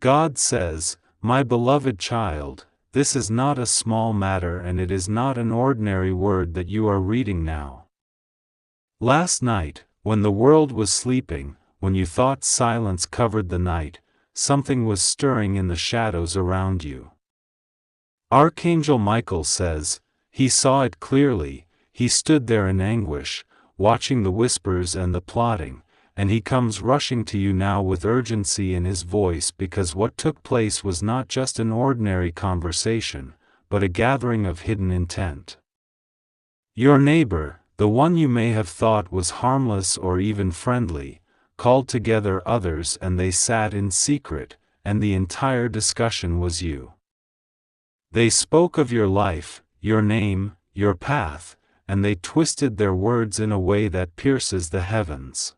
God says, "My beloved child, this is not a small matter and it is not an ordinary word that you are reading now. Last night, when the world was sleeping, when you thought silence covered the night, something was stirring in the shadows around you." Archangel Michael says, he saw it clearly, he stood there in anguish, watching the whispers and the plotting, and he comes rushing to you now with urgency in his voice because what took place was not just an ordinary conversation, but a gathering of hidden intent. Your neighbor, the one you may have thought was harmless or even friendly, called together others and they sat in secret, and the entire discussion was you. They spoke of your life, your name, your path, and they twisted their words in a way that pierces the heavens.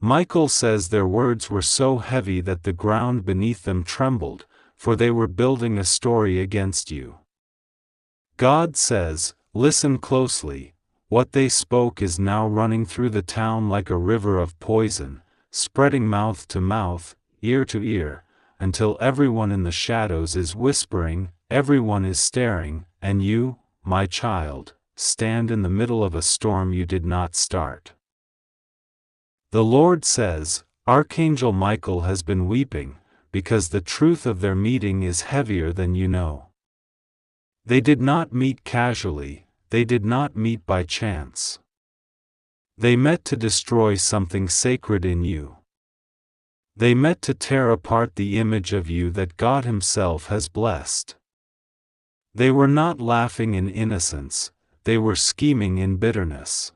Michael says their words were so heavy that the ground beneath them trembled, for they were building a story against you. God says, listen closely, what they spoke is now running through the town like a river of poison, spreading mouth to mouth, ear to ear, until everyone in the shadows is whispering, everyone is staring, and you, my child, stand in the middle of a storm you did not start. The Lord says, Archangel Michael has been weeping, because the truth of their meeting is heavier than you know. They did not meet casually, they did not meet by chance. They met to destroy something sacred in you. They met to tear apart the image of you that God Himself has blessed. They were not laughing in innocence, they were scheming in bitterness.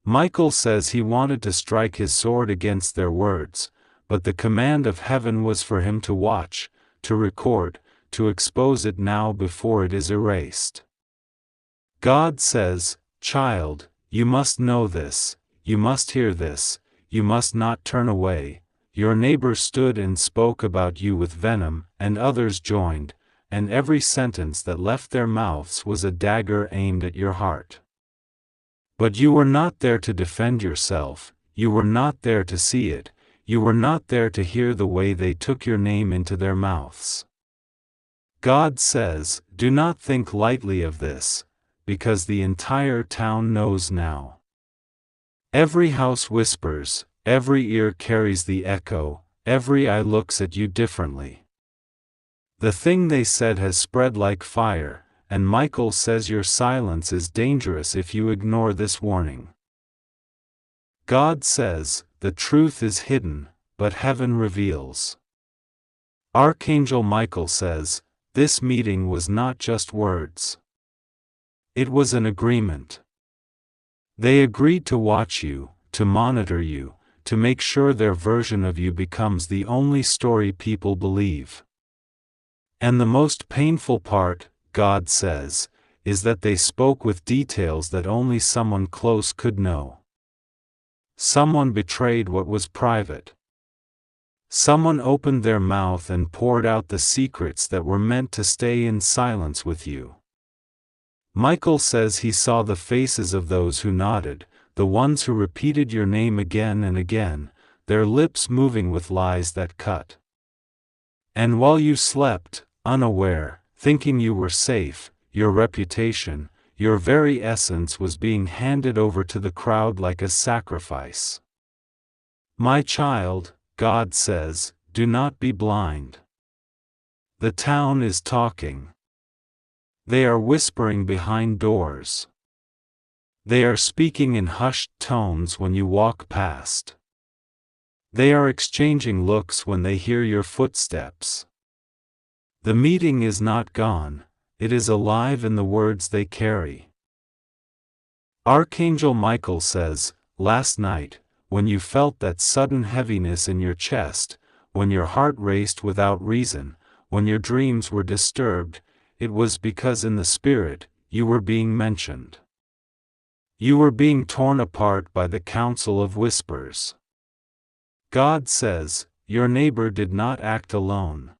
Michael says he wanted to strike his sword against their words, but the command of heaven was for him to watch, to record, to expose it now before it is erased. God says, child, you must know this, you must hear this, you must not turn away. Your neighbor stood and spoke about you with venom, and others joined, and every sentence that left their mouths was a dagger aimed at your heart. But you were not there to defend yourself, you were not there to see it, you were not there to hear the way they took your name into their mouths. God says, do not think lightly of this, because the entire town knows now. Every house whispers, every ear carries the echo, every eye looks at you differently. The thing they said has spread like fire, and Michael says your silence is dangerous if you ignore this warning. God says, the truth is hidden, but heaven reveals. Archangel Michael says, this meeting was not just words. It was an agreement. They agreed to watch you, to monitor you, to make sure their version of you becomes the only story people believe. And the most painful part, God says, is that they spoke with details that only someone close could know. Someone betrayed what was private. Someone opened their mouth and poured out the secrets that were meant to stay in silence with you. Michael says he saw the faces of those who nodded, the ones who repeated your name again and again, their lips moving with lies that cut. And while you slept, unaware, thinking you were safe, your reputation, your very essence was being handed over to the crowd like a sacrifice. My child, God says, do not be blind. The town is talking. They are whispering behind doors. They are speaking in hushed tones when you walk past. They are exchanging looks when they hear your footsteps. The meeting is not gone, it is alive in the words they carry. Archangel Michael says, last night, when you felt that sudden heaviness in your chest, when your heart raced without reason, when your dreams were disturbed, it was because in the spirit, you were being mentioned. You were being torn apart by the council of whispers. God says, your neighbor did not act alone.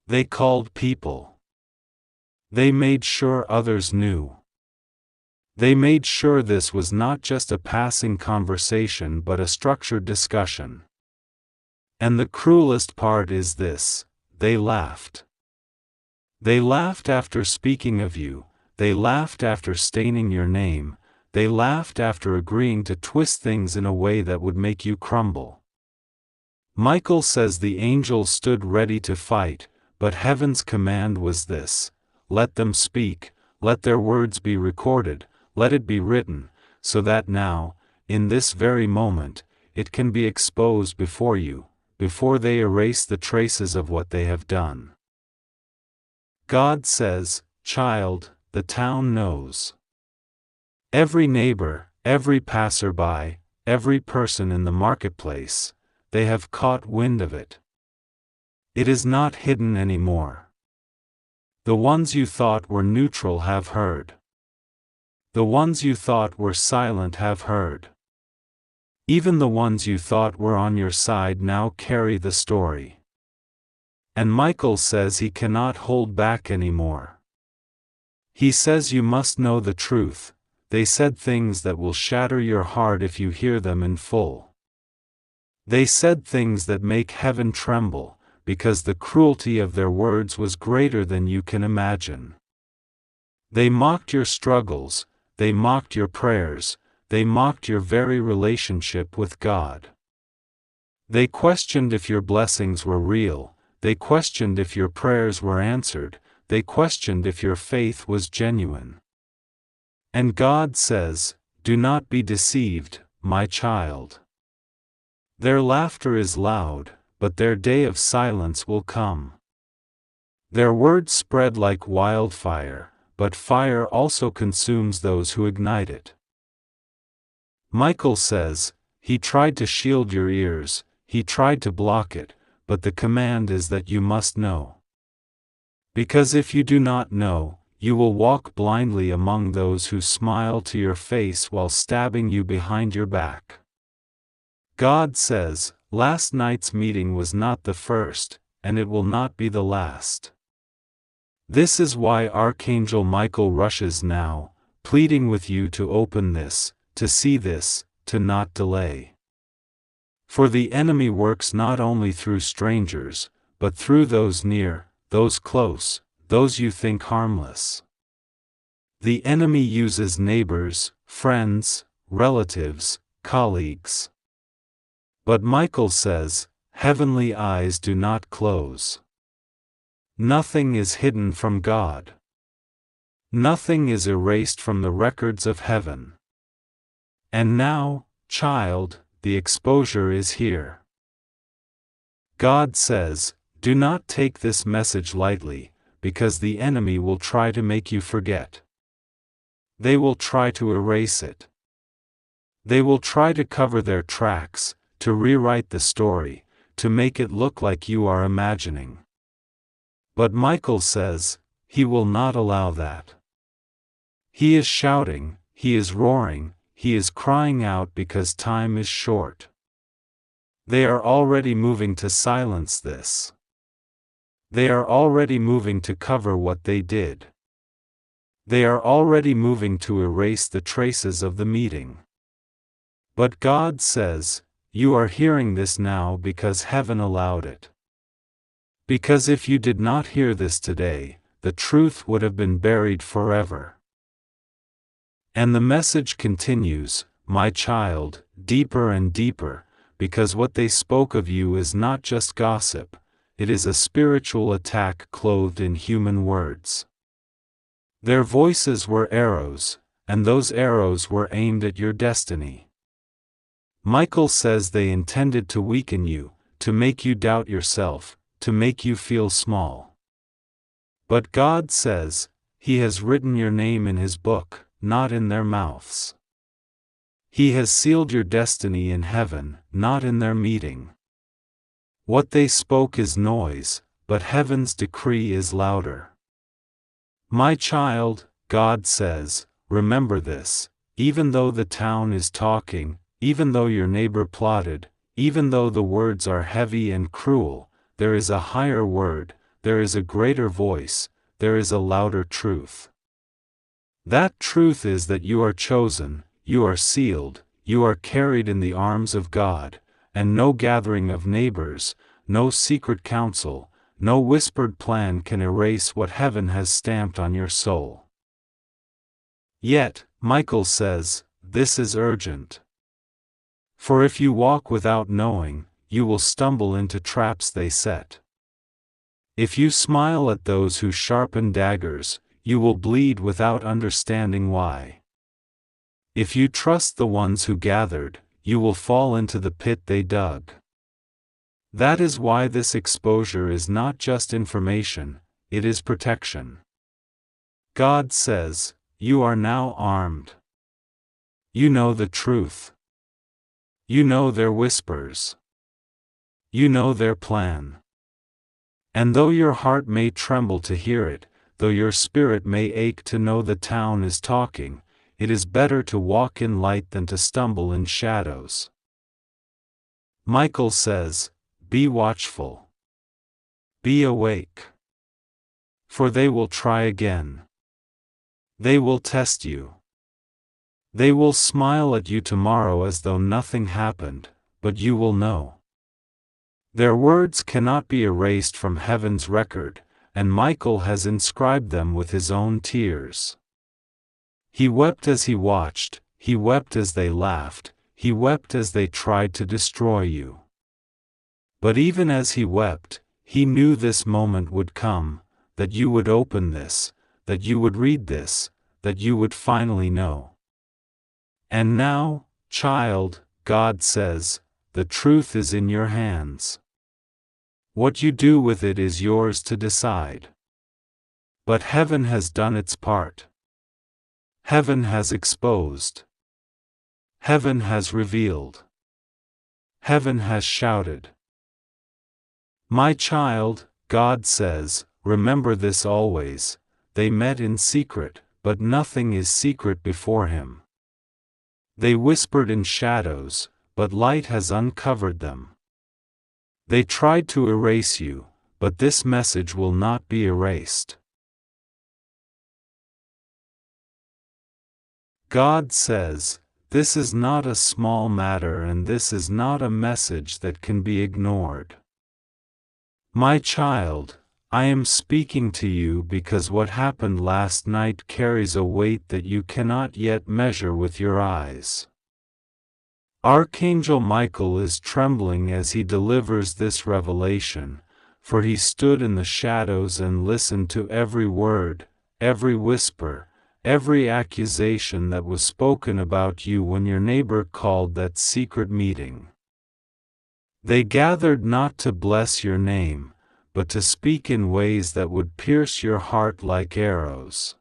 They called people. They made sure others knew. They made sure this was not just a passing conversation but a structured discussion. And the cruelest part is this: they laughed. They laughed after speaking of you, they laughed after staining your name, they laughed after agreeing to twist things in a way that would make you crumble. Michael says the angels stood ready to fight, but heaven's command was this: let them speak, let their words be recorded, let it be written, so that now, in this very moment, it can be exposed before you, before they erase the traces of what they have done. God says, child, the town knows. Every neighbor, every passerby, every person in the marketplace, they have caught wind of it. It is not hidden anymore. The ones you thought were neutral have heard. The ones you thought were silent have heard. Even the ones you thought were on your side now carry the story. And Michael says he cannot hold back anymore. He says you must know the truth. They said things that will shatter your heart if you hear them in full. They said things that make heaven tremble, because the cruelty of their words was greater than you can imagine. They mocked your struggles, they mocked your prayers, they mocked your very relationship with God. They questioned if your blessings were real, they questioned if your prayers were answered, they questioned if your faith was genuine. And God says, do not be deceived, my child. Their laughter is loud, but their day of silence will come. Their words spread like wildfire, but fire also consumes those who ignite it. Michael says, he tried to shield your ears, he tried to block it, but the command is that you must know. Because if you do not know, you will walk blindly among those who smile to your face while stabbing you behind your back. God says, last night's meeting was not the first, and it will not be the last. This is why Archangel Michael rushes now, pleading with you to open this, to see this, to not delay. For the enemy works not only through strangers, but through those near, those close, those you think harmless. The enemy uses neighbors, friends, relatives, colleagues. But Michael says, heavenly eyes do not close. Nothing is hidden from God. Nothing is erased from the records of heaven. And now, child, the exposure is here. God says, do not take this message lightly, because the enemy will try to make you forget. They will try to erase it. They will try to cover their tracks, to rewrite the story, to make it look like you are imagining. But Michael says, he will not allow that. He is shouting, he is roaring, he is crying out because time is short. They are already moving to silence this. They are already moving to cover what they did. They are already moving to erase the traces of the meeting. But God says, you are hearing this now because heaven allowed it. Because if you did not hear this today, the truth would have been buried forever. And the message continues, my child, deeper and deeper, because what they spoke of you is not just gossip, it is a spiritual attack clothed in human words. Their voices were arrows, and those arrows were aimed at your destiny. Michael says they intended to weaken you, to make you doubt yourself, to make you feel small. But God says, he has written your name in his book, not in their mouths. He has sealed your destiny in heaven, not in their meeting. What they spoke is noise, but heaven's decree is louder. My child, God says, remember this, even though the town is talking, even though your neighbor plotted, even though the words are heavy and cruel, there is a higher word, there is a greater voice, there is a louder truth. That truth is that you are chosen, you are sealed, you are carried in the arms of God, and no gathering of neighbors, no secret counsel, no whispered plan can erase what heaven has stamped on your soul. Yet, Michael says, this is urgent. For if you walk without knowing, you will stumble into traps they set. If you smile at those who sharpen daggers, you will bleed without understanding why. If you trust the ones who gathered, you will fall into the pit they dug. That is why this exposure is not just information, it is protection. God says, you are now armed. You know the truth. You know their whispers. You know their plan. And though your heart may tremble to hear it, though your spirit may ache to know the town is talking, it is better to walk in light than to stumble in shadows. Michael says, be watchful. Be awake. For they will try again. They will test you. They will smile at you tomorrow as though nothing happened, but you will know. Their words cannot be erased from heaven's record, and Michael has inscribed them with his own tears. He wept as he watched, he wept as they laughed, he wept as they tried to destroy you. But even as he wept, he knew this moment would come, that you would open this, that you would read this, that you would finally know. And now, child, God says, the truth is in your hands. What you do with it is yours to decide. But heaven has done its part. Heaven has exposed. Heaven has revealed. Heaven has shouted. My child, God says, remember this always, they met in secret, but nothing is secret before Him. They whispered in shadows, but light has uncovered them. They tried to erase you, but this message will not be erased. God says, this is not a small matter and this is not a message that can be ignored. My child, I am speaking to you because what happened last night carries a weight that you cannot yet measure with your eyes. Archangel Michael is trembling as he delivers this revelation, for he stood in the shadows and listened to every word, every whisper, every accusation that was spoken about you when your neighbor called that secret meeting. They gathered not to bless your name, but to speak in ways that would pierce your heart like arrows.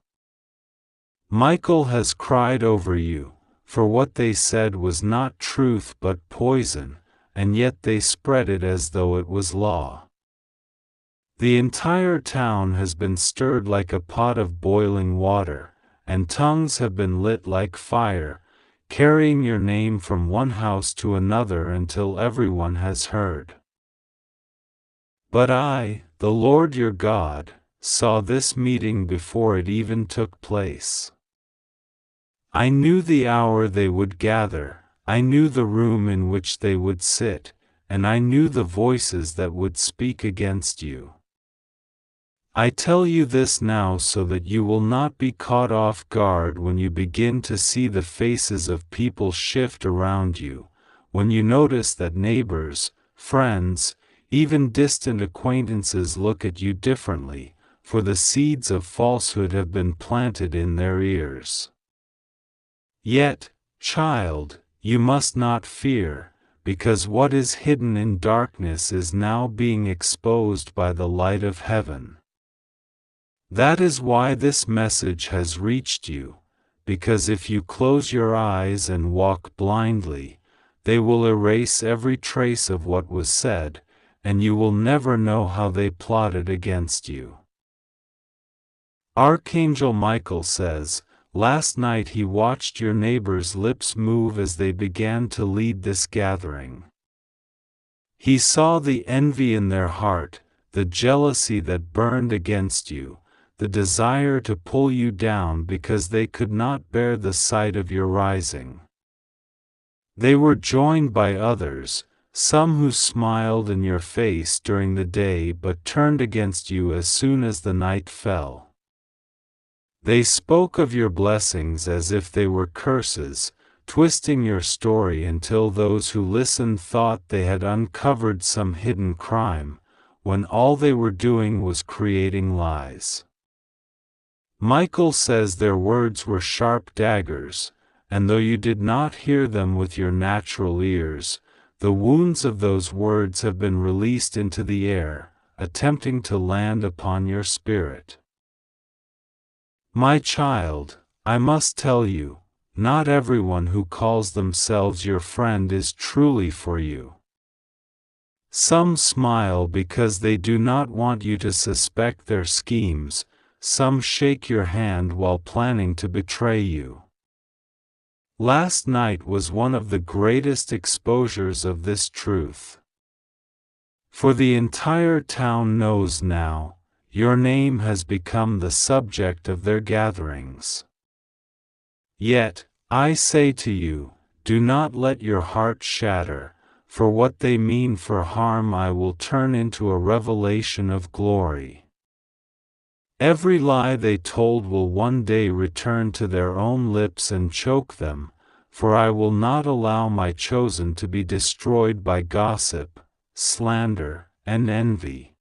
Michael has cried over you, for what they said was not truth but poison, and yet they spread it as though it was law. The entire town has been stirred like a pot of boiling water, and tongues have been lit like fire, carrying your name from one house to another until everyone has heard. But I, the Lord your God, saw this meeting before it even took place. I knew the hour they would gather, I knew the room in which they would sit, and I knew the voices that would speak against you. I tell you this now so that you will not be caught off guard when you begin to see the faces of people shift around you, when you notice that neighbors, friends, even distant acquaintances look at you differently, for the seeds of falsehood have been planted in their ears. Yet, child, you must not fear, because what is hidden in darkness is now being exposed by the light of heaven. That is why this message has reached you, because if you close your eyes and walk blindly, they will erase every trace of what was said, and you will never know how they plotted against you. Archangel Michael says, last night he watched your neighbors' lips move as they began to lead this gathering. He saw the envy in their heart, the jealousy that burned against you, the desire to pull you down because they could not bear the sight of your rising. They were joined by others, some who smiled in your face during the day but turned against you as soon as the night fell. They spoke of your blessings as if they were curses, twisting your story until those who listened thought they had uncovered some hidden crime, when all they were doing was creating lies. Michael says their words were sharp daggers, and though you did not hear them with your natural ears, the wounds of those words have been released into the air, attempting to land upon your spirit. My child, I must tell you, not everyone who calls themselves your friend is truly for you. Some smile because they do not want you to suspect their schemes, some shake your hand while planning to betray you. Last night was one of the greatest exposures of this truth. For the entire town knows now, your name has become the subject of their gatherings. Yet, I say to you, do not let your heart shatter, for what they mean for harm I will turn into a revelation of glory. Every lie they told will one day return to their own lips and choke them, for I will not allow my chosen to be destroyed by gossip, slander, and envy.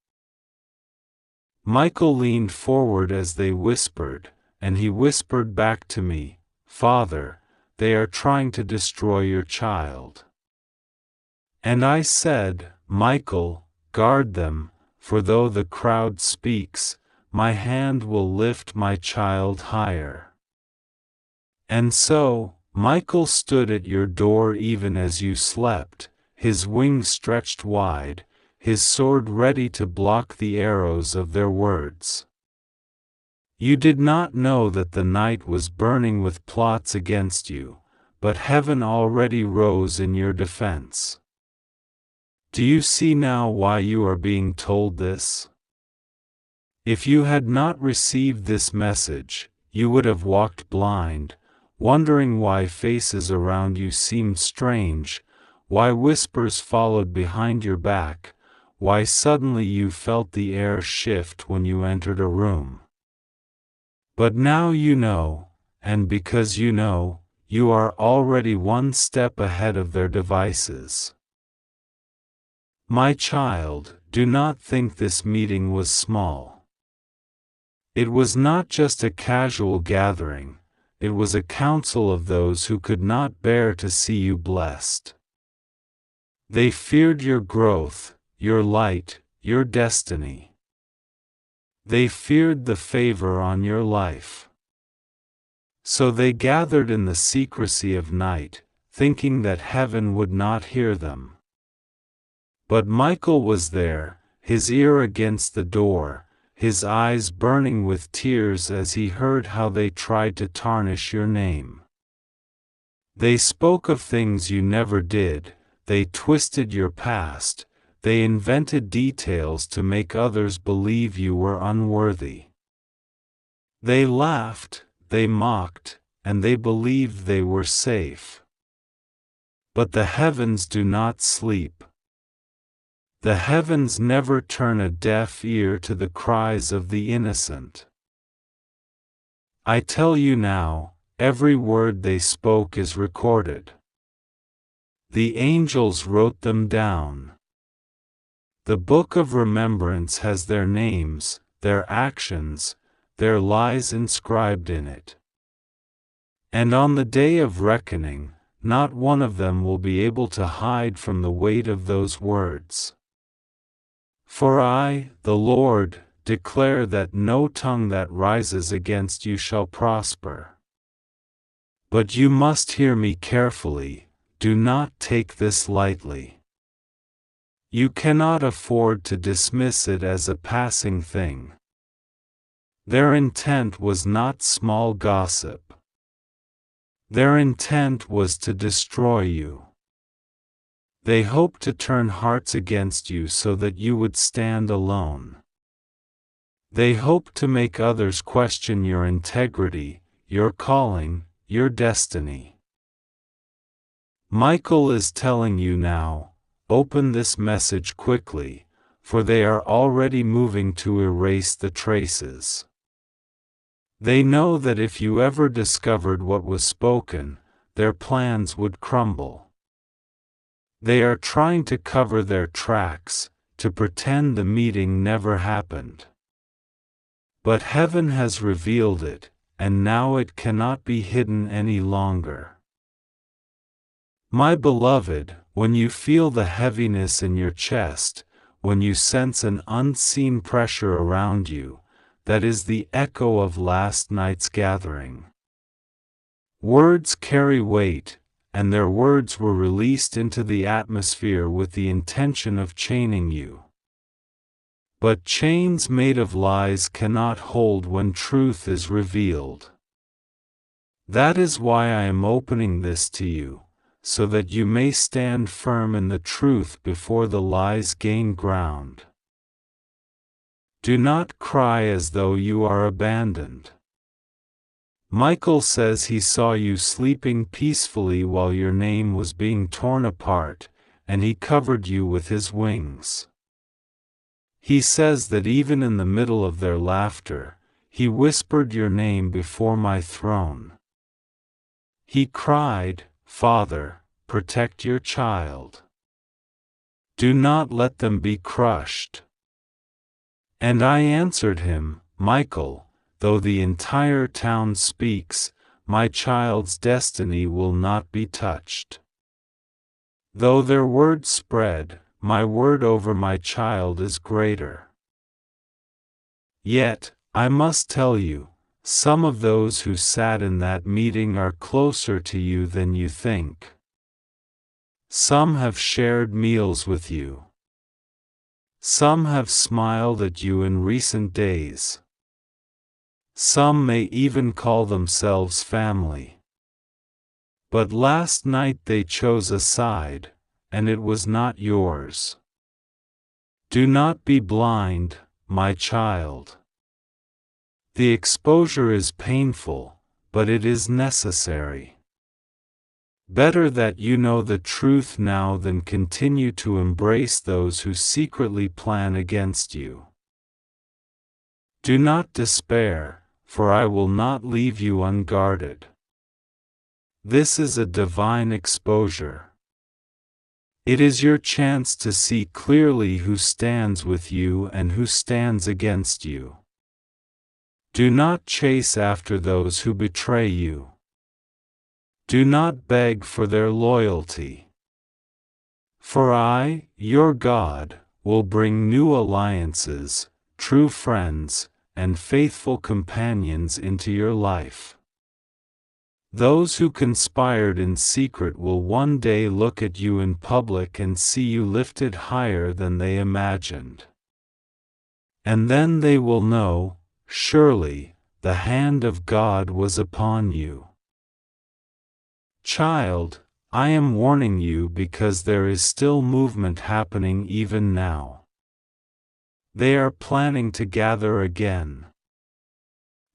Michael leaned forward as they whispered, and he whispered back to me, Father, they are trying to destroy your child. And I said, Michael, guard them, for though the crowd speaks, my hand will lift my child higher. And so, Michael stood at your door even as you slept, his wings stretched wide, his sword ready to block the arrows of their words. You did not know that the night was burning with plots against you, but heaven already rose in your defense. Do you see now why you are being told this? If you had not received this message, you would have walked blind, wondering why faces around you seemed strange, why whispers followed behind your back, why suddenly you felt the air shift when you entered a room. But now you know, and because you know, you are already one step ahead of their devices. My child, do not think this meeting was small. It was not just a casual gathering, it was a council of those who could not bear to see you blessed. They feared your growth, your light, your destiny. They feared the favor on your life. So they gathered in the secrecy of night, thinking that heaven would not hear them. But Michael was there, his ear against the door, his eyes burning with tears as he heard how they tried to tarnish your name. They spoke of things you never did, they twisted your past, they invented details to make others believe you were unworthy. They laughed, they mocked, and they believed they were safe. But the heavens do not sleep. The heavens never turn a deaf ear to the cries of the innocent. I tell you now, every word they spoke is recorded. The angels wrote them down. The book of remembrance has their names, their actions, their lies inscribed in it. And on the day of reckoning, not one of them will be able to hide from the weight of those words. For I, the Lord, declare that no tongue that rises against you shall prosper. But you must hear me carefully, do not take this lightly. You cannot afford to dismiss it as a passing thing. Their intent was not small gossip. Their intent was to destroy you. They hoped to turn hearts against you so that you would stand alone. They hoped to make others question your integrity, your calling, your destiny. Michael is telling you now, open this message quickly, for they are already moving to erase the traces. They know that if you ever discovered what was spoken, their plans would crumble. They are trying to cover their tracks, to pretend the meeting never happened. But heaven has revealed it, and now it cannot be hidden any longer. My beloved, when you feel the heaviness in your chest, when you sense an unseen pressure around you, that is the echo of last night's gathering. Words carry weight, and their words were released into the atmosphere with the intention of chaining you. But chains made of lies cannot hold when truth is revealed. That is why I am opening this to you, so that you may stand firm in the truth before the lies gain ground. Do not cry as though you are abandoned. Michael says he saw you sleeping peacefully while your name was being torn apart, and he covered you with his wings. He says that even in the middle of their laughter, he whispered your name before my throne. He cried, Father, protect your child. Do not let them be crushed. And I answered him, Michael, though the entire town speaks, my child's destiny will not be touched. Though their word spread, my word over my child is greater. Yet, I must tell you, some of those who sat in that meeting are closer to you than you think. Some have shared meals with you. Some have smiled at you in recent days. Some may even call themselves family. But last night they chose a side, and it was not yours. Do not be blind, my child. The exposure is painful, but it is necessary. Better that you know the truth now than continue to embrace those who secretly plan against you. Do not despair, for I will not leave you unguarded. This is a divine exposure. It is your chance to see clearly who stands with you and who stands against you. Do not chase after those who betray you. Do not beg for their loyalty. For I, your God, will bring new alliances, true friends, and faithful companions into your life. Those who conspired in secret will one day look at you in public and see you lifted higher than they imagined. And then they will know, surely, the hand of God was upon you. Child, I am warning you because there is still movement happening even now. They are planning to gather again.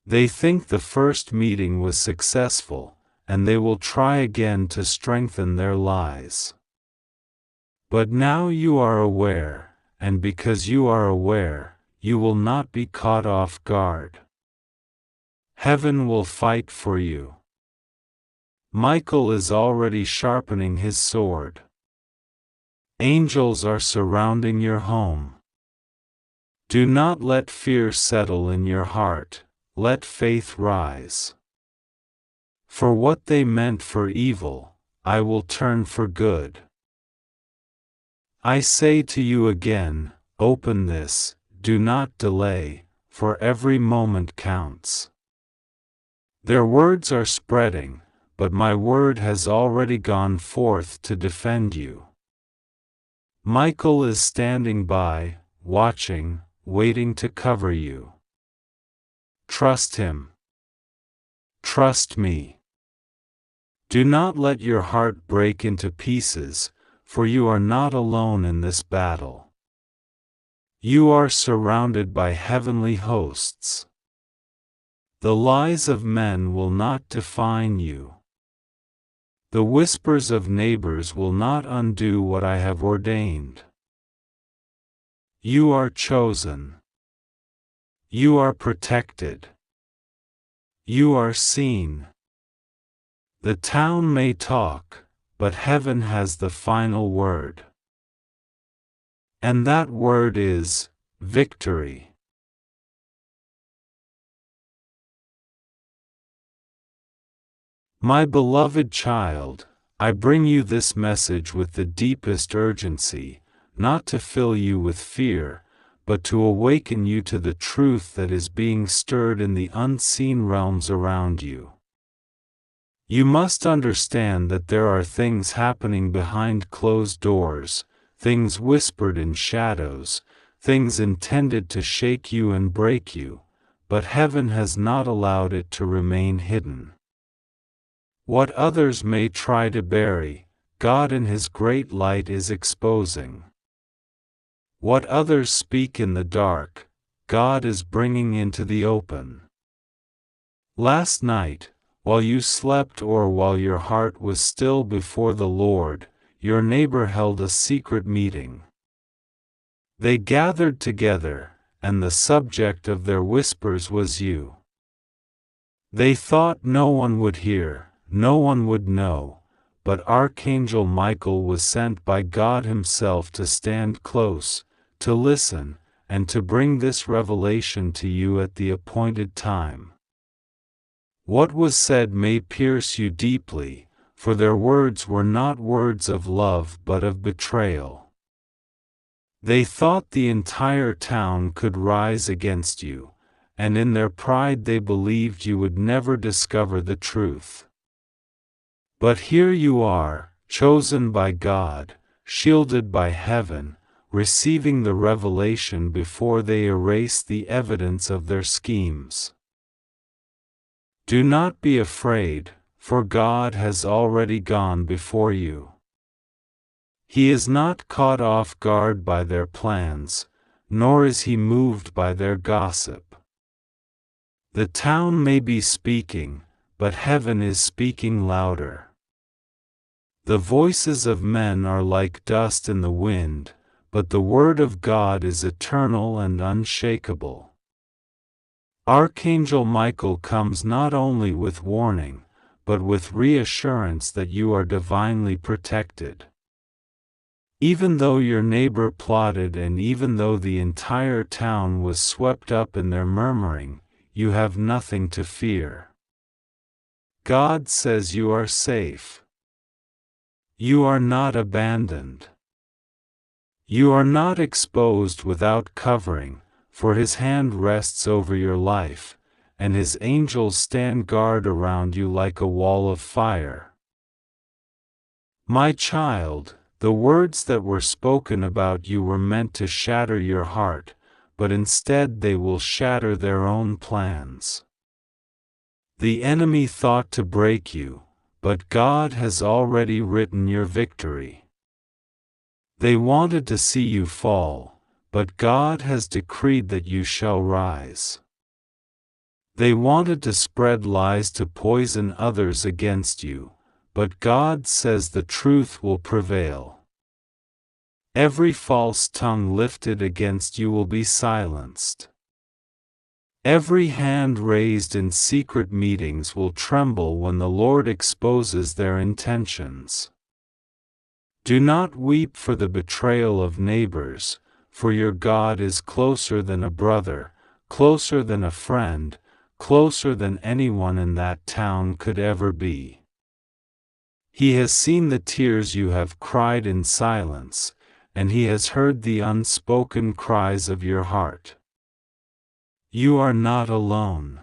They think the first meeting was successful, and they will try again to strengthen their lies. But now you are aware, and because you are aware, you will not be caught off guard. Heaven will fight for you. Michael is already sharpening his sword. Angels are surrounding your home. Do not let fear settle in your heart. Let faith rise. For what they meant for evil, I will turn for good. I say to you again, open this, do not delay, for every moment counts. Their words are spreading, but my word has already gone forth to defend you. Michael is standing by, watching, waiting to cover you. Trust him. Trust me. Do not let your heart break into pieces, for you are not alone in this battle. You are surrounded by heavenly hosts. The lies of men will not define you. The whispers of neighbors will not undo what I have ordained. You are chosen. You are protected. You are seen. The town may talk, but heaven has the final word. And that word is victory. My beloved child, I bring you this message with the deepest urgency, not to fill you with fear, but to awaken you to the truth that is being stirred in the unseen realms around you. You must understand that there are things happening behind closed doors, things whispered in shadows, things intended to shake you and break you, but heaven has not allowed it to remain hidden. What others may try to bury, God in His great light is exposing. What others speak in the dark, God is bringing into the open. Last night, while you slept or while your heart was still before the Lord, your neighbor held a secret meeting. They gathered together, and the subject of their whispers was you. They thought no one would hear, no one would know, but Archangel Michael was sent by God Himself to stand close, to listen, and to bring this revelation to you at the appointed time. What was said may pierce you deeply, for their words were not words of love but of betrayal. They thought the entire town could rise against you, and in their pride they believed you would never discover the truth. But here you are, chosen by God, shielded by heaven, receiving the revelation before they erase the evidence of their schemes. Do not be afraid, for God has already gone before you. He is not caught off guard by their plans, nor is He moved by their gossip. The town may be speaking, but heaven is speaking louder. The voices of men are like dust in the wind, but the word of God is eternal and unshakable. Archangel Michael comes not only with warning, but with reassurance that you are divinely protected. Even though your neighbor plotted and even though the entire town was swept up in their murmuring, you have nothing to fear. God says you are safe. You are not abandoned. You are not exposed without covering, for His hand rests over your life, and His angels stand guard around you like a wall of fire. My child, the words that were spoken about you were meant to shatter your heart, but instead they will shatter their own plans. The enemy thought to break you, but God has already written your victory. They wanted to see you fall, but God has decreed that you shall rise. They wanted to spread lies to poison others against you, but God says the truth will prevail. Every false tongue lifted against you will be silenced. Every hand raised in secret meetings will tremble when the Lord exposes their intentions. Do not weep for the betrayal of neighbors, for your God is closer than a brother, closer than a friend, closer than anyone in that town could ever be. He has seen the tears you have cried in silence, and He has heard the unspoken cries of your heart. You are not alone.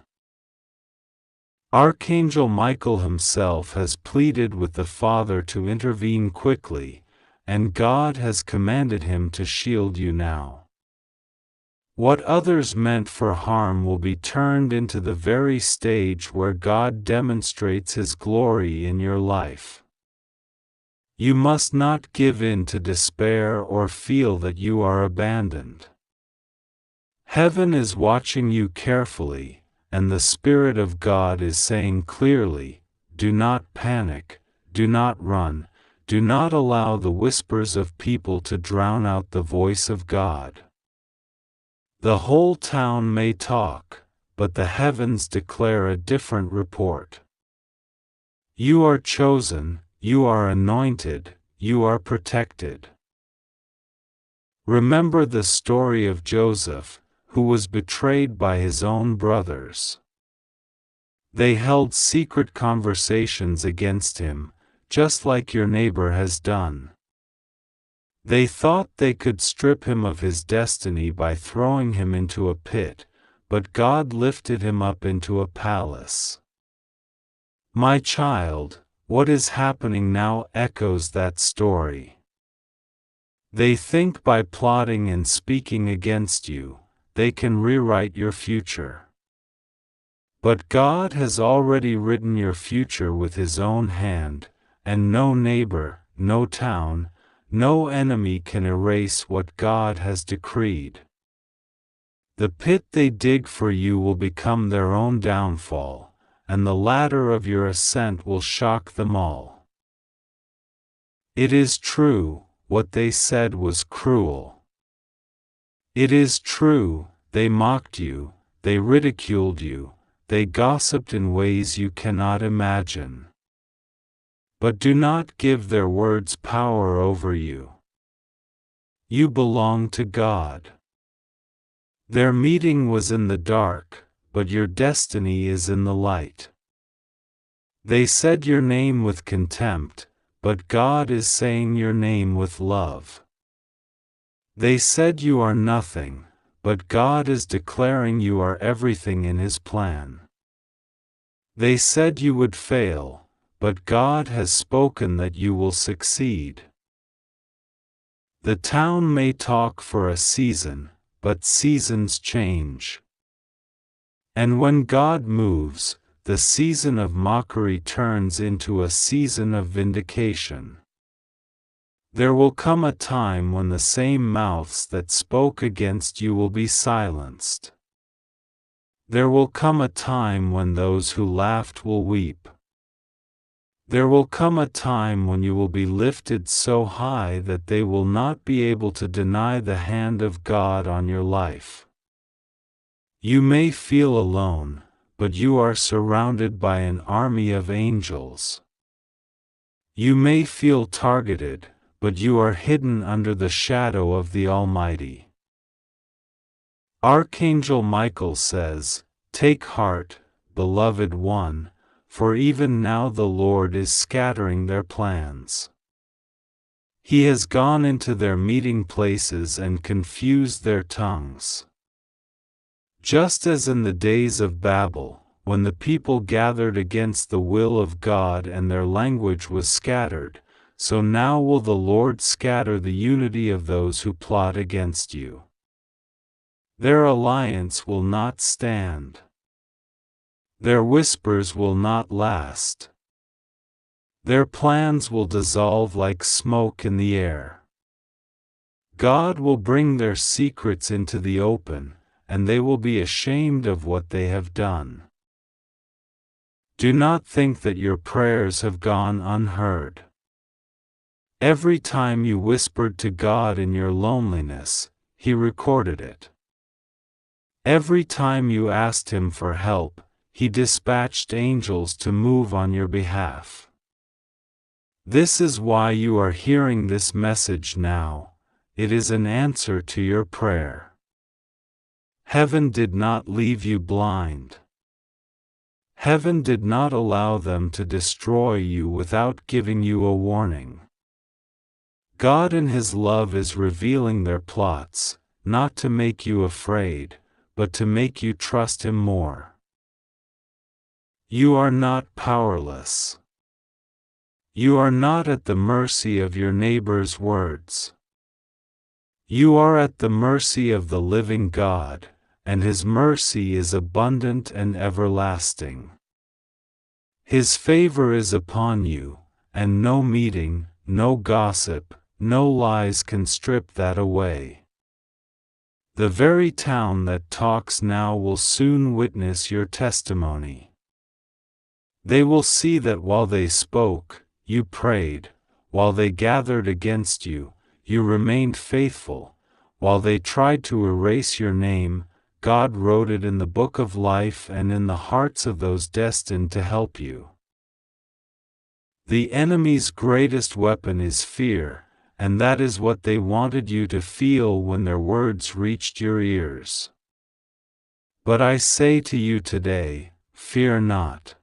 Archangel Michael himself has pleaded with the Father to intervene quickly, and God has commanded him to shield you now. What others meant for harm will be turned into the very stage where God demonstrates His glory in your life. You must not give in to despair or feel that you are abandoned. Heaven is watching you carefully, and the Spirit of God is saying clearly, do not panic, do not run, do not allow the whispers of people to drown out the voice of God. The whole town may talk, but the heavens declare a different report. You are chosen, you are anointed, you are protected. Remember the story of Joseph, who was betrayed by his own brothers. They held secret conversations against him, just like your neighbor has done. They thought they could strip him of his destiny by throwing him into a pit, but God lifted him up into a palace. My child, what is happening now echoes that story. They think by plotting and speaking against you, they can rewrite your future. But God has already written your future with His own hand, and no neighbor, no town, no enemy can erase what God has decreed. The pit they dig for you will become their own downfall, and the ladder of your ascent will shock them all. It is true, what they said was cruel. It is true, they mocked you, they ridiculed you, they gossiped in ways you cannot imagine. But do not give their words power over you. You belong to God. Their meeting was in the dark, but your destiny is in the light. They said your name with contempt, but God is saying your name with love. They said you are nothing, but God is declaring you are everything in His plan. They said you would fail, but God has spoken that you will succeed. The town may talk for a season, but seasons change. And when God moves, the season of mockery turns into a season of vindication. There will come a time when the same mouths that spoke against you will be silenced. There will come a time when those who laughed will weep. There will come a time when you will be lifted so high that they will not be able to deny the hand of God on your life. You may feel alone, but you are surrounded by an army of angels. You may feel targeted, but you are hidden under the shadow of the Almighty. Archangel Michael says, "Take heart, beloved one, for even now the Lord is scattering their plans. He has gone into their meeting places and confused their tongues." Just as in the days of Babel, when the people gathered against the will of God and their language was scattered, so now will the Lord scatter the unity of those who plot against you. Their alliance will not stand. Their whispers will not last. Their plans will dissolve like smoke in the air. God will bring their secrets into the open, and they will be ashamed of what they have done. Do not think that your prayers have gone unheard. Every time you whispered to God in your loneliness, He recorded it. Every time you asked Him for help, He dispatched angels to move on your behalf. This is why you are hearing this message now. It is an answer to your prayer. Heaven did not leave you blind. Heaven did not allow them to destroy you without giving you a warning. God in His love is revealing their plots, not to make you afraid, but to make you trust Him more. You are not powerless. You are not at the mercy of your neighbor's words. You are at the mercy of the living God, and His mercy is abundant and everlasting. His favor is upon you, and no meeting, no gossip, no lies can strip that away. The very town that talks now will soon witness your testimony. They will see that while they spoke, you prayed. While they gathered against you, you remained faithful. While they tried to erase your name, God wrote it in the book of life and in the hearts of those destined to help you. The enemy's greatest weapon is fear, and that is what they wanted you to feel when their words reached your ears. But I say to you today, fear not.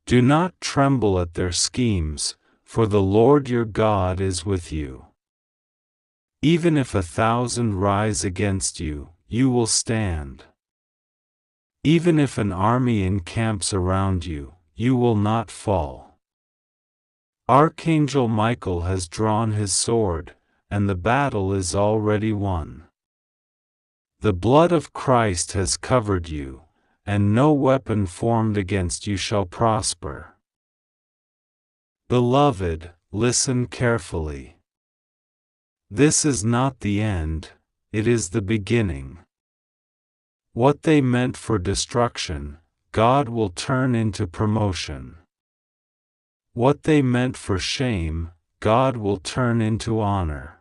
Do not tremble at their schemes, for the Lord your God is with you. Even if 1,000 rise against you, you will stand. Even if an army encamps around you, you will not fall. Archangel Michael has drawn his sword, and the battle is already won. The blood of Christ has covered you, and no weapon formed against you shall prosper. Beloved, listen carefully. This is not the end, it is the beginning. What they meant for destruction, God will turn into promotion. What they meant for shame, God will turn into honor.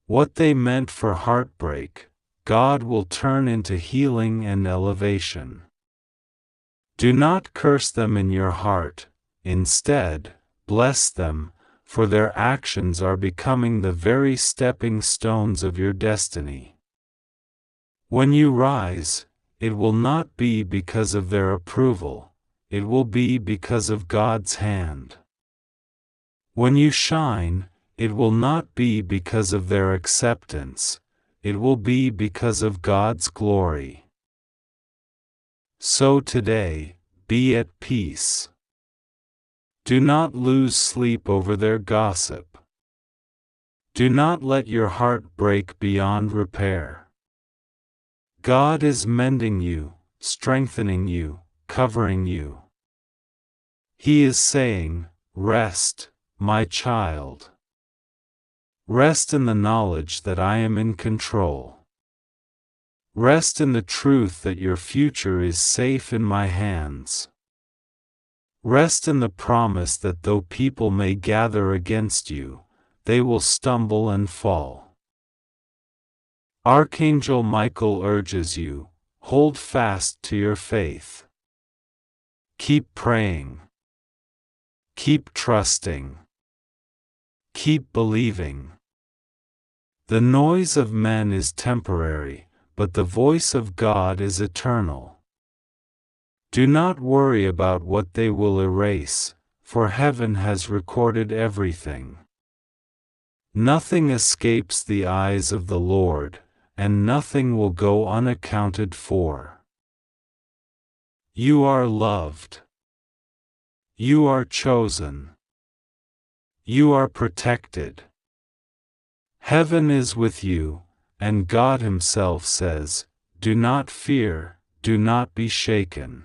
What they meant for heartbreak, God will turn into healing and elevation. Do not curse them in your heart, instead, bless them, for their actions are becoming the very stepping stones of your destiny. When you rise, it will not be because of their approval, it will be because of God's hand. When you shine, it will not be because of their acceptance, it will be because of God's glory. So today, be at peace. Do not lose sleep over their gossip. Do not let your heart break beyond repair. God is mending you, strengthening you, covering you. He is saying, rest, my child. Rest in the knowledge that I am in control. Rest in the truth that your future is safe in my hands. Rest in the promise that though people may gather against you, they will stumble and fall. Archangel Michael urges you, hold fast to your faith. Keep praying. Keep trusting. Keep believing. The noise of men is temporary, but the voice of God is eternal. Do not worry about what they will erase, for heaven has recorded everything. Nothing escapes the eyes of the Lord, and nothing will go unaccounted for. You are loved. You are chosen. You are protected. Heaven is with you, and God Himself says, do not fear, do not be shaken.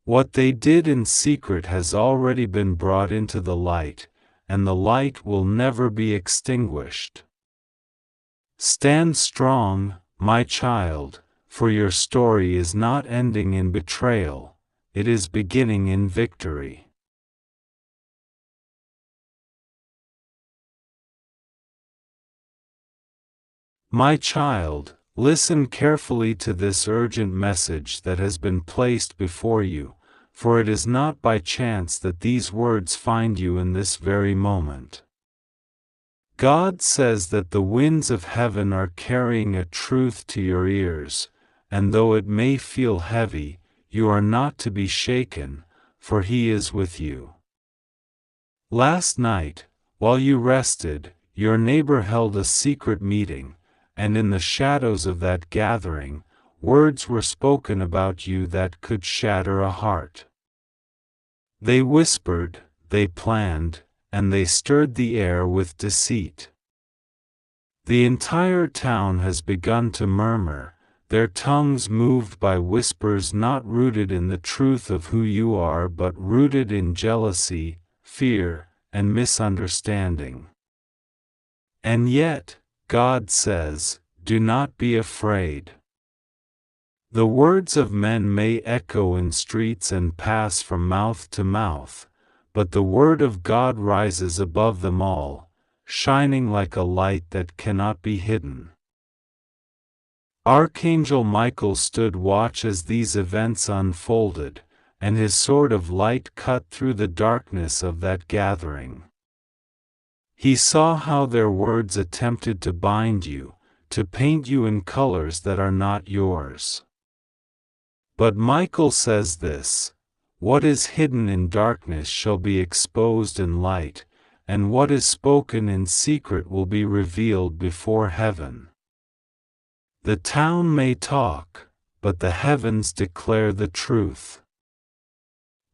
What they did in secret has already been brought into the light, and the light will never be extinguished. Stand strong, my child, for your story is not ending in betrayal, it is beginning in victory. My child, listen carefully to this urgent message that has been placed before you, for it is not by chance that these words find you in this very moment. God says that the winds of heaven are carrying a truth to your ears, and though it may feel heavy, you are not to be shaken, for He is with you. Last night, while you rested, your neighbor held a secret meeting, and in the shadows of that gathering, words were spoken about you that could shatter a heart. They whispered, they planned, and they stirred the air with deceit. The entire town has begun to murmur, their tongues moved by whispers not rooted in the truth of who you are but rooted in jealousy, fear, and misunderstanding. And yet, God says, do not be afraid. The words of men may echo in streets and pass from mouth to mouth, but the word of God rises above them all, shining like a light that cannot be hidden. Archangel Michael stood watch as these events unfolded, and his sword of light cut through the darkness of that gathering. He saw how their words attempted to bind you, to paint you in colors that are not yours. But Michael says this: what is hidden in darkness shall be exposed in light, and what is spoken in secret will be revealed before heaven. The town may talk, but the heavens declare the truth.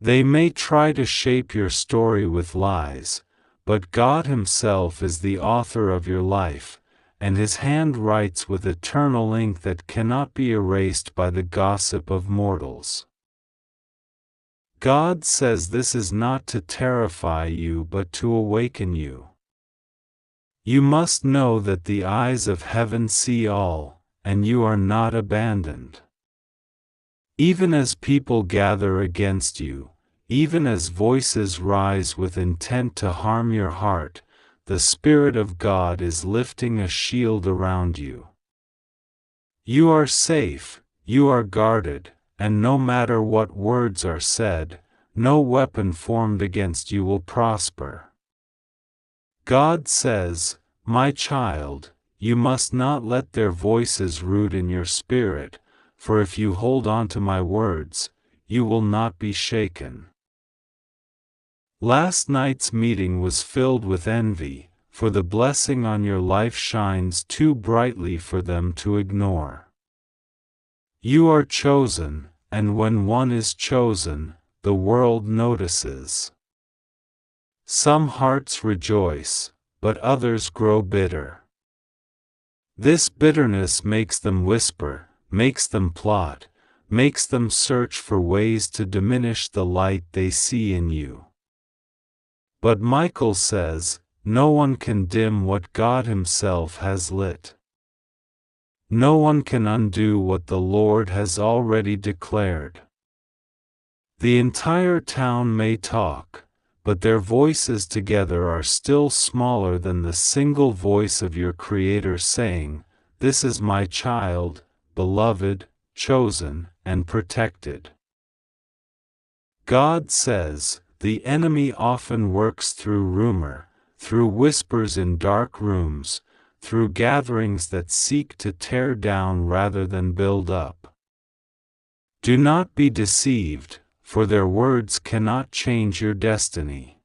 They may try to shape your story with lies, but God Himself is the author of your life, and His hand writes with eternal ink that cannot be erased by the gossip of mortals. God says this is not to terrify you but to awaken you. You must know that the eyes of heaven see all, and you are not abandoned. Even as people gather against you, even as voices rise with intent to harm your heart, the Spirit of God is lifting a shield around you. You are safe, you are guarded, and no matter what words are said, no weapon formed against you will prosper. God says, "My child, you must not let their voices root in your spirit, for if you hold on to my words, you will not be shaken." Last night's meeting was filled with envy, for the blessing on your life shines too brightly for them to ignore. You are chosen, and when one is chosen, the world notices. Some hearts rejoice, but others grow bitter. This bitterness makes them whisper, makes them plot, makes them search for ways to diminish the light they see in you. But Michael says, no one can dim what God Himself has lit. No one can undo what the Lord has already declared. The entire town may talk, but their voices together are still smaller than the single voice of your Creator saying, "This is my child, beloved, chosen, and protected." God says, the enemy often works through rumor, through whispers in dark rooms, through gatherings that seek to tear down rather than build up. Do not be deceived, for their words cannot change your destiny.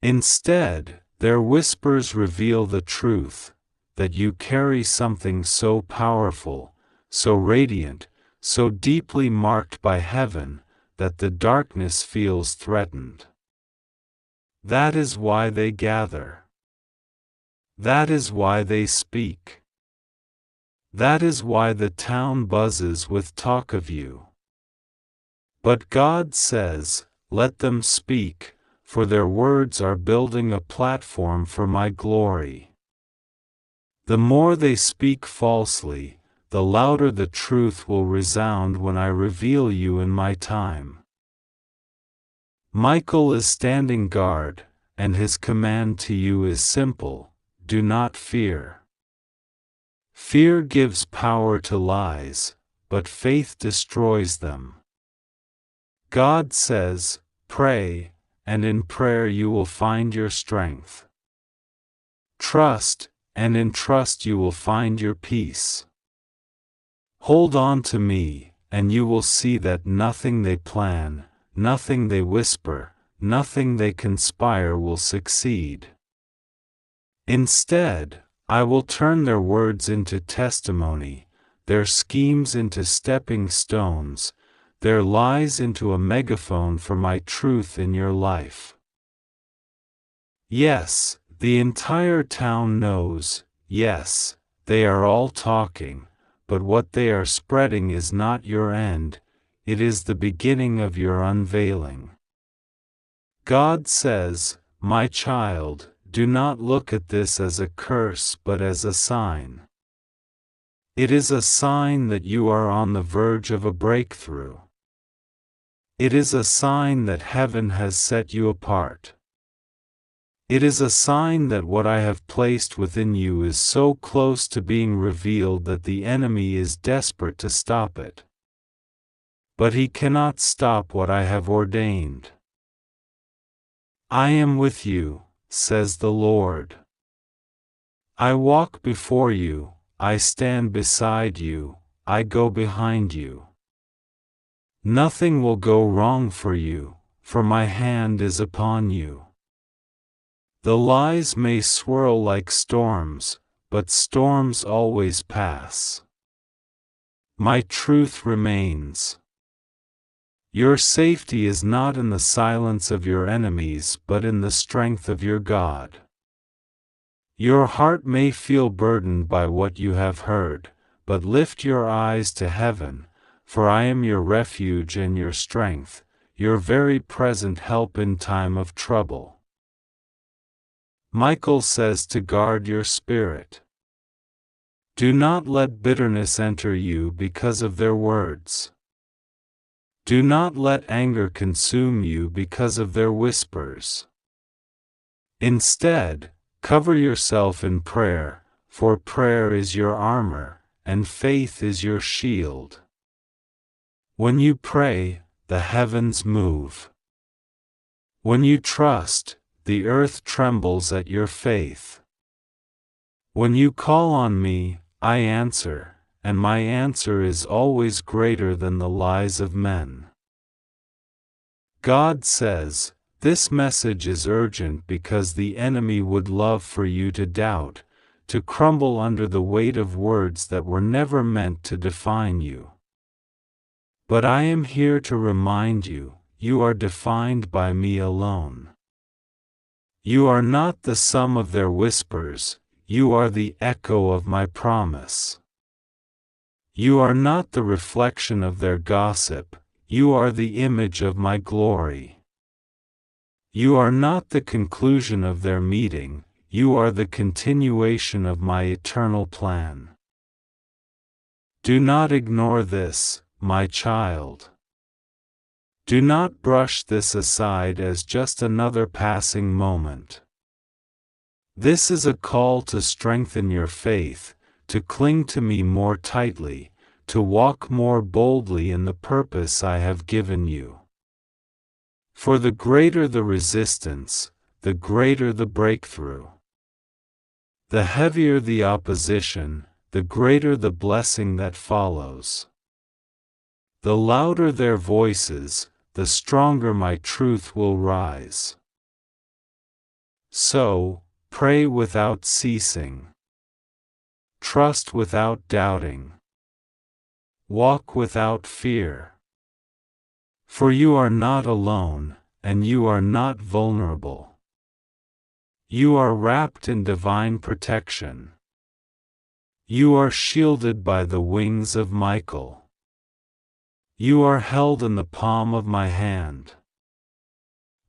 Instead, their whispers reveal the truth, that you carry something so powerful, so radiant, so deeply marked by heaven, that the darkness feels threatened. That is why they gather. That is why they speak. That is why the town buzzes with talk of you. But God says, let them speak, for their words are building a platform for my glory. The more they speak falsely, the louder the truth will resound when I reveal you in my time. Michael is standing guard, and his command to you is simple: do not fear. Fear gives power to lies, but faith destroys them. God says, pray, and in prayer you will find your strength. Trust, and in trust you will find your peace. Hold on to me, and you will see that nothing they plan, nothing they whisper, nothing they conspire will succeed. Instead, I will turn their words into testimony, their schemes into stepping stones, their lies into a megaphone for my truth in your life. Yes, the entire town knows, yes, they are all talking, but what they are spreading is not your end, it is the beginning of your unveiling. God says, my child, do not look at this as a curse but as a sign. It is a sign that you are on the verge of a breakthrough. It is a sign that heaven has set you apart. It is a sign that what I have placed within you is so close to being revealed that the enemy is desperate to stop it. But he cannot stop what I have ordained. I am with you, says the Lord. I walk before you, I stand beside you, I go behind you. Nothing will go wrong for you, for my hand is upon you. The lies may swirl like storms, but storms always pass. My truth remains. Your safety is not in the silence of your enemies but in the strength of your God. Your heart may feel burdened by what you have heard, but lift your eyes to heaven, for I am your refuge and your strength, your very present help in time of trouble. Michael says to guard your spirit. Do not let bitterness enter you because of their words. Do not let anger consume you because of their whispers. Instead, cover yourself in prayer, for prayer is your armor, and faith is your shield. When you pray, the heavens move. When you trust, the earth trembles at your faith. When you call on me, I answer, and my answer is always greater than the lies of men. God says, this message is urgent because the enemy would love for you to doubt, to crumble under the weight of words that were never meant to define you. But I am here to remind you, you are defined by me alone. You are not the sum of their whispers, you are the echo of my promise. You are not the reflection of their gossip, you are the image of my glory. You are not the conclusion of their meeting, you are the continuation of my eternal plan. Do not ignore this, my child. Do not brush this aside as just another passing moment. This is a call to strengthen your faith, to cling to me more tightly, to walk more boldly in the purpose I have given you. For the greater the resistance, the greater the breakthrough. The heavier the opposition, the greater the blessing that follows. The louder their voices, the stronger my truth will rise. So, pray without ceasing. Trust without doubting. Walk without fear. For you are not alone, and you are not vulnerable. You are wrapped in divine protection. You are shielded by the wings of Michael. You are held in the palm of my hand.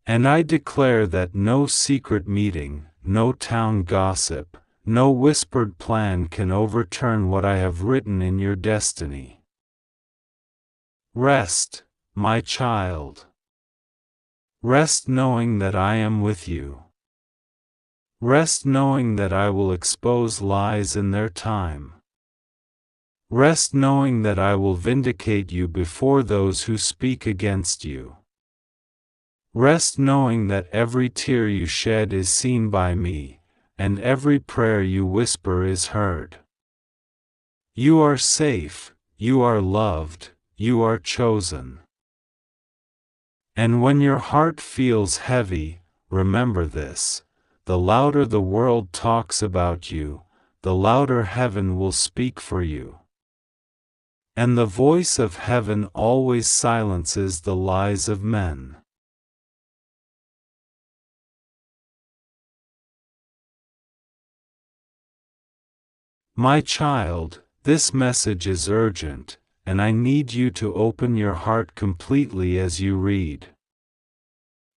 And I declare that no secret meeting, no town gossip, no whispered plan can overturn what I have written in your destiny. Rest, my child. Rest knowing that I am with you. Rest knowing that I will expose lies in their time. Rest knowing that I will vindicate you before those who speak against you. Rest knowing that every tear you shed is seen by me, and every prayer you whisper is heard. You are safe, you are loved, you are chosen. And when your heart feels heavy, remember this: the louder the world talks about you, the louder heaven will speak for you. And the voice of heaven always silences the lies of men. My child, this message is urgent, and I need you to open your heart completely as you read.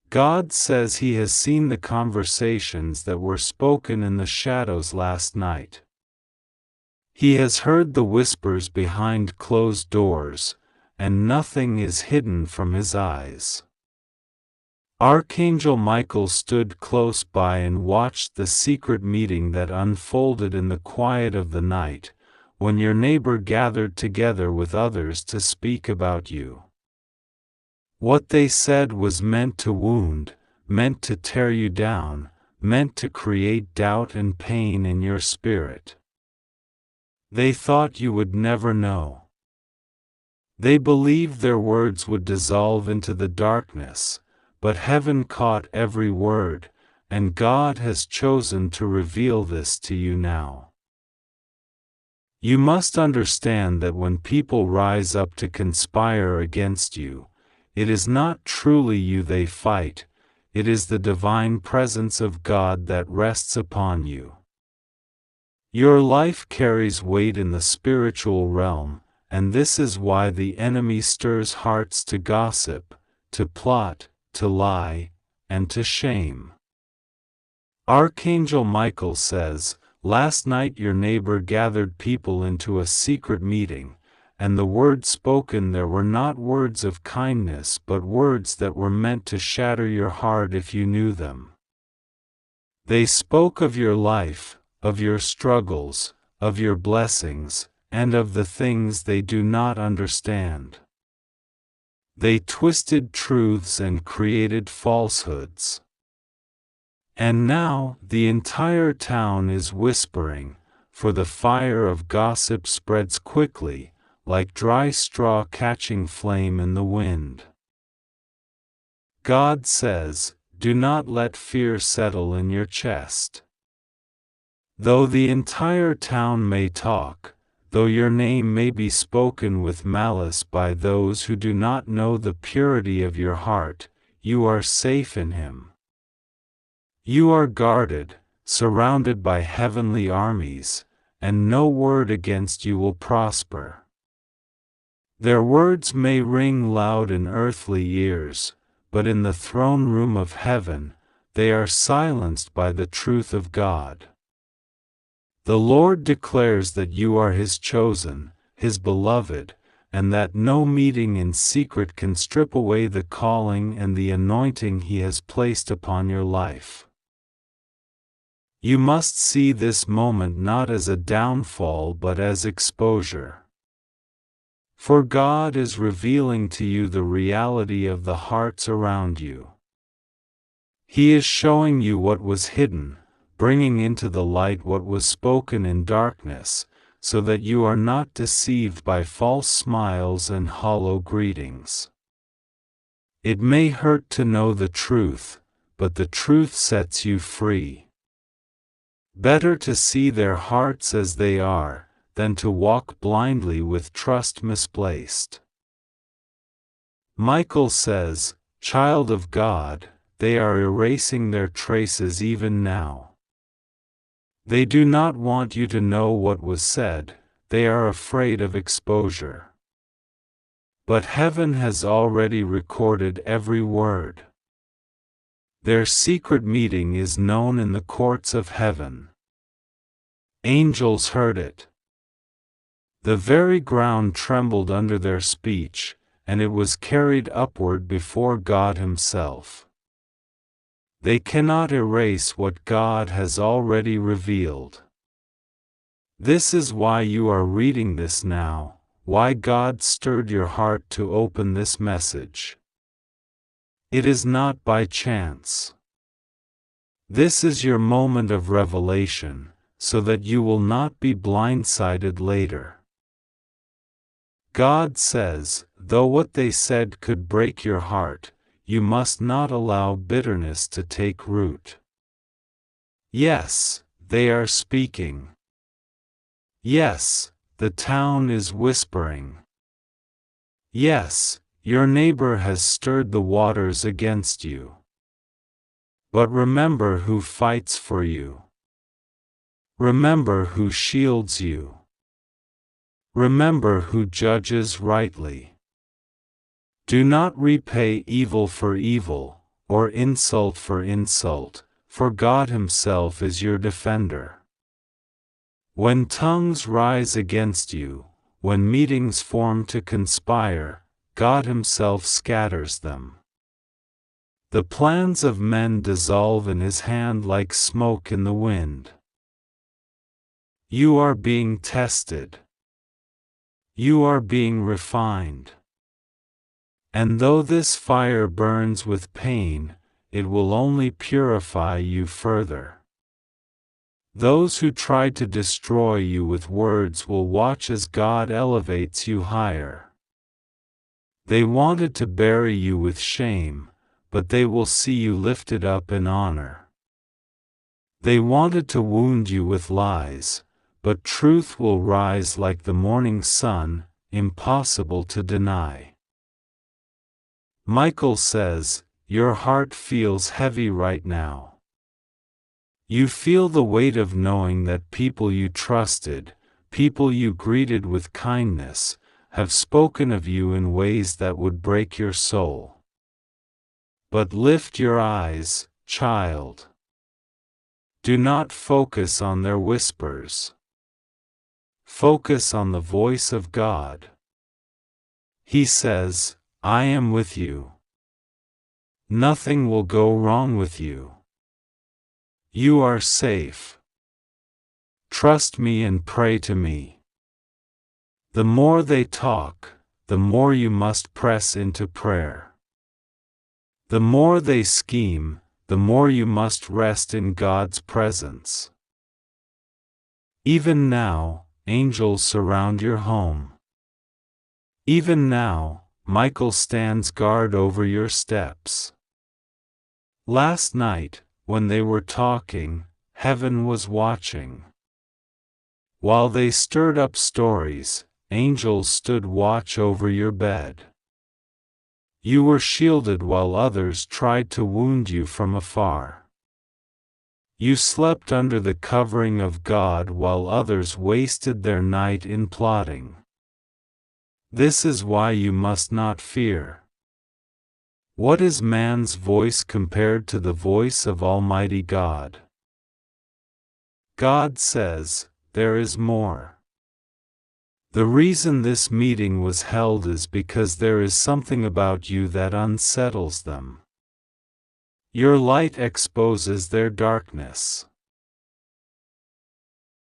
God says He has seen the conversations that were spoken in the shadows last night. He has heard the whispers behind closed doors, and nothing is hidden from his eyes. Archangel Michael stood close by and watched the secret meeting that unfolded in the quiet of the night, when your neighbor gathered together with others to speak about you. What they said was meant to wound, meant to tear you down, meant to create doubt and pain in your spirit. They thought you would never know. They believed their words would dissolve into the darkness, but heaven caught every word, and God has chosen to reveal this to you now. You must understand that when people rise up to conspire against you, it is not truly you they fight, it is the divine presence of God that rests upon you. Your life carries weight in the spiritual realm, and this is why the enemy stirs hearts to gossip, to plot, to lie, and to shame. Archangel Michael says, "Last night your neighbor gathered people into a secret meeting, and the words spoken there were not words of kindness but words that were meant to shatter your heart if you knew them. They spoke of your life, of your struggles, of your blessings, and of the things they do not understand. They twisted truths and created falsehoods. And now the entire town is whispering, for the fire of gossip spreads quickly, like dry straw catching flame in the wind." God says, "Do not let fear settle in your chest. Though the entire town may talk, though your name may be spoken with malice by those who do not know the purity of your heart, you are safe in Him. You are guarded, surrounded by heavenly armies, and no word against you will prosper. Their words may ring loud in earthly ears, but in the throne room of heaven, they are silenced by the truth of God. The Lord declares that you are His chosen, His beloved, and that no meeting in secret can strip away the calling and the anointing He has placed upon your life. You must see this moment not as a downfall but as exposure. For God is revealing to you the reality of the hearts around you. He is showing you what was hidden, bringing into the light what was spoken in darkness, so that you are not deceived by false smiles and hollow greetings. It may hurt to know the truth, but the truth sets you free. Better to see their hearts as they are, than to walk blindly with trust misplaced. Michael says, "Child of God, they are erasing their traces even now. They do not want you to know what was said, they are afraid of exposure. But heaven has already recorded every word. Their secret meeting is known in the courts of heaven. Angels heard it. The very ground trembled under their speech, and it was carried upward before God Himself. They cannot erase what God has already revealed. This is why you are reading this now, why God stirred your heart to open this message. It is not by chance. This is your moment of revelation, so that you will not be blindsided later. God says, though what they said could break your heart, you must not allow bitterness to take root. Yes, they are speaking. Yes, the town is whispering. Yes, your neighbor has stirred the waters against you. But remember who fights for you. Remember who shields you. Remember who judges rightly. Do not repay evil for evil, or insult for insult, for God Himself is your defender. When tongues rise against you, when meetings form to conspire, God Himself scatters them. The plans of men dissolve in His hand like smoke in the wind. You are being tested. You are being refined. And though this fire burns with pain, it will only purify you further. Those who try to destroy you with words will watch as God elevates you higher. They wanted to bury you with shame, but they will see you lifted up in honor. They wanted to wound you with lies, but truth will rise like the morning sun, impossible to deny. Michael says, your heart feels heavy right now. You feel the weight of knowing that people you trusted, people you greeted with kindness, have spoken of you in ways that would break your soul. But lift your eyes, child. Do not focus on their whispers. Focus on the voice of God. He says, I am with you. Nothing will go wrong with you. You are safe. Trust me and pray to me. The more they talk, the more you must press into prayer. The more they scheme, the more you must rest in God's presence. Even now, angels surround your home. Even now, Michael stands guard over your steps. Last night, when they were talking, heaven was watching. While they stirred up stories, angels stood watch over your bed. You were shielded while others tried to wound you from afar. You slept under the covering of God while others wasted their night in plotting. This is why you must not fear. What is man's voice compared to the voice of Almighty God? God says, there is more. The reason this meeting was held is because there is something about you that unsettles them. Your light exposes their darkness.